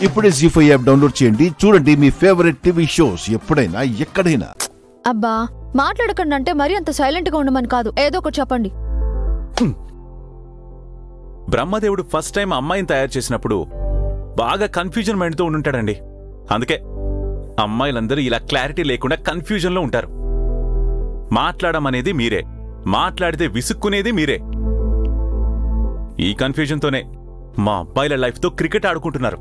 ఇప్పుడే జీ5 app download చేయండి. చూడండి మీ ఫేవరెట్ టీవీ షోస్ ఎప్పుడైనా ఎక్కడైనా. అబ్బా మాట్లాడకండి అంటే మరి అంత సైలెంట్ గా ఉండమని కాదు, ఏదో ఒకటి చెప్పండి. బ్రహ్మదేవుడు ఫస్ట్ టైం అమ్మాయిని తయారు చేసినప్పుడు బాగా కన్ఫ్యూజన్ మైండ్తో ఉండుంటాడండి. అందుకే అమ్మాయిలందరూ ఇలా క్లారిటీ లేకుండా కన్ఫ్యూజన్లో ఉంటారు. మాట్లాడమనేది మీరే, మాట్లాడితే విసుక్కునేది మీరే. ఈ కన్ఫ్యూజన్తోనే మా అబ్బాయిల లైఫ్తో క్రికెట్ ఆడుకుంటున్నారు.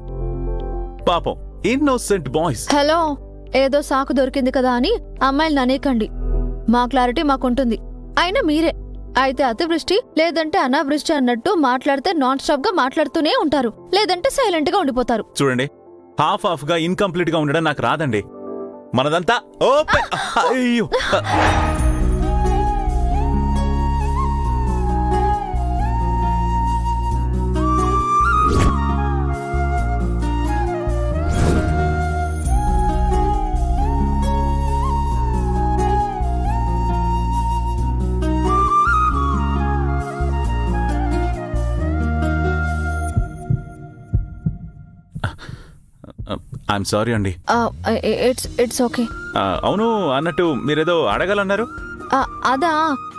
పాపం ఇన్నోసెంట్ బాయ్స్. హలో, ఏదో సాకు దొరికింది కదా అని అమ్మాయిలు అనేకండి. మా క్లారిటీ మాకుంటుంది. అయినా మీరే అయితే అతివృష్టి లేదంటే అనావృష్టి అన్నట్టు మాట్లాడితే నాన్ స్టాప్ గా మాట్లాడుతూనే ఉంటారు, లేదంటే సైలెంట్ గా ఉండిపోతారు. చూడండి, హాఫ్ గా ఇన్కంప్లీట్ గా ఉండడం నాకు రాదండి. మనదంతా ఓపెన్. అయ్యో, ఐఎమ్ సారీ అండి. It's okay. అవును, అన్నట్టు మీరేదో అడగాలన్నారు. అదా,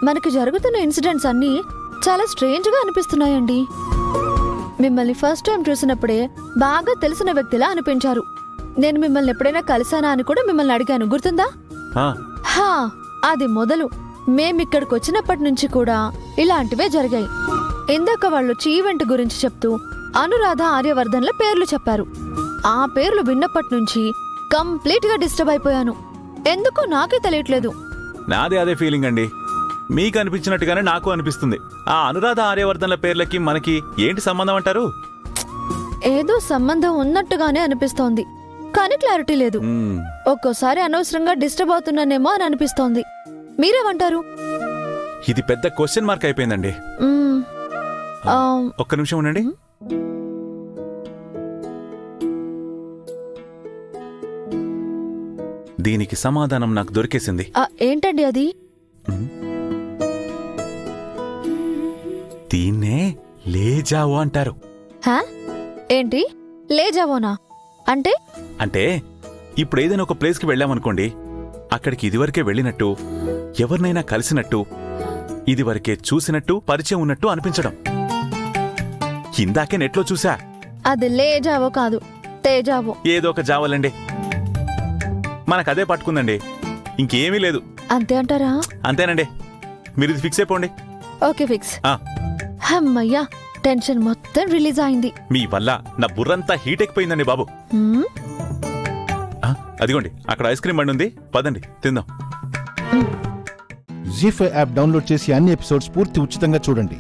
మనకి జరుగుతున్న ఇన్సిడెంట్స్ అన్నీ చాలా స్ట్రేంజ్ గా అనిపిస్తున్నాయండి. మిమ్మల్ని ఫస్ట్ టైం చూసినప్పుడే బాగా తెలిసిన వ్యక్తిలా అనిపించారు. నేను మిమ్మల్ని ఎప్పుడైనా కలిసానా అని కూడా మిమ్మల్ని అడిగాను, గుర్తుందా? హా, అది మొదలు మేమిక్కడికి వచ్చినప్పటి నుంచి కూడా ఇలాంటివే జరిగాయి. ఇందాక వాళ్ళు ఈవెంట్ గురించి చెప్తూ అనురాధ, ఆర్యవర్ధన్ల పేర్లు చెప్పారు. ఆ పేర్లు విన్నప్పటి నుంచి కంప్లీట్ గా డిస్టర్బ్ అయిపోయాను. ఎందుకో నాకే తెలియట్లేదు. నాదే అదే ఫీలింగ్ అండి. మీకు అనిపించినట్టుగానే నాకు అనిపిస్తుంది. ఆ అనురాధ, ఆర్యవర్ధన్ల పేర్లకి మనకి ఏంటి సంబంధం అంటారు? ఏదో సంబంధం ఉన్నట్టుగానే అనిపిస్తోంది, కానీ క్లారిటీ లేదు. ఒక్కోసారి అనవసరంగా డిస్టర్బ్ అవుతున్నానేమో అని అనిపిస్తోంది. మీరేమంటారు? ఇది పెద్ద క్వశ్చన్ మార్క్ అయిపోయిందండి. ఒక్క నిమిషం ఉండండి. దీనికి సమాధానం నాకు దొరికేసింది. ఏంటండి అది? దీన్నే లేజావో అంటారు. ఏంటి లేజావోనా అంటే? అంటే ఇప్పుడు ఏదైనా ఒక ప్లేస్కి వెళ్ళామనుకోండి, అక్కడికి ఇదివరకే వెళ్ళినట్టు, ఎవరినైనా కలిసినట్టు, ఇదివరకే చూసినట్టు, పరిచయం ఉన్నట్టు అనిపించడం. ఇందాకే నెట్లో చూసా. అది లేజావో కాదు, తేజావో. ఏదో ఒక జావాలండి. మనకదే పట్టుకుందండి, ఇంకేమీ లేదు. అంతే అంటారా? అంతేనండి, మీరు ఇది ఫిక్స్ అయిపోండి. Okay, fix. అమ్మయ్యా, టెన్షన్ మొత్తం రిలీజ్ అయింది. మీ వల్ల నా బుర్రంతా హీట్ ఎక్కిపోయిందండి బాబు. అదిగోండి, అక్కడ ఐస్ క్రీమ్ బండి ఉంది, పదండి తిందాం. జీ5 యాప్ డౌన్లోడ్ చేసి అన్ని ఎపిసోడ్స్ పూర్తి ఉచితంగా చూడండి.